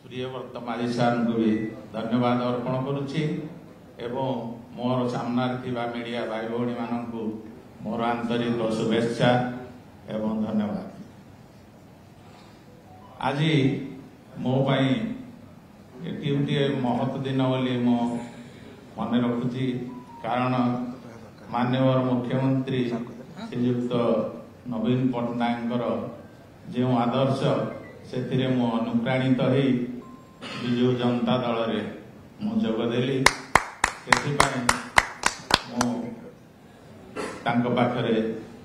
प्रियव्रत माझी सार को भी धन्यवाद अर्पण करुच्ची एवं मोर सामनार थिबा मीडिया भाई भौणी मानू मोर आंतरिक शुभेच्छा एवं धन्यवाद। आज मो पाई एटी गोटे महत दिन बोली मो मन रखुची कारण माननीय मुख्यमंत्री श्रीयुक्त नवीन पट्टनायक जो आदर्श से अनुप्राणित हो विजु जनता दल रे मु जोगदेली पाखरे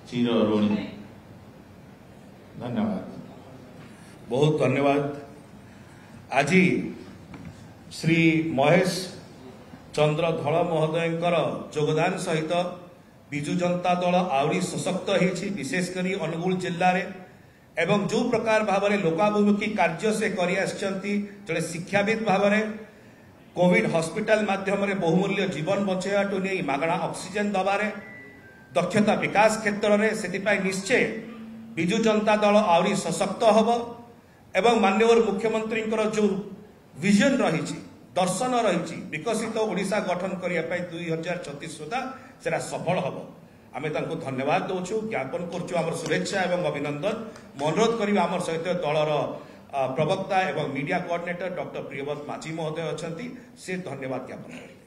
चिर ऋणी। धन्यवाद, बहुत धन्यवाद। आज श्री महेश चंद्र धल महोदय योगदान सहित विजु जनता दल आहरी सशक्त होती, विशेषकर अनुगुल जिले में एवं जो प्रकार भाव में लोकाभिमुखी कार्य से जड़े शिक्षाविद भाव में कोविड हॉस्पिटल माध्यम बहुमूल्य जीवन बचाइवा नहीं मागणा ऑक्सीजन दबारे दक्षता विकास क्षेत्र में से निश्चय विजु जनता दल आहरी सशक्त हम एवं माननीय मुख्यमंत्री जो विजन रही दर्शन रही विकसित ओडिशा गठन करने 2036 सुधा से सफल हम। आम धन्यवाद दौचु, ज्ञापन कर शुभेच्छा एवं अभिनंदन। अनुरोध करा आम सहित दलर प्रवक्ता एवं मीडिया कोऑर्डिनेटर डॉक्टर प्रियव्रत माझी महोदय अच्छा से धन्यवाद ज्ञापन करें।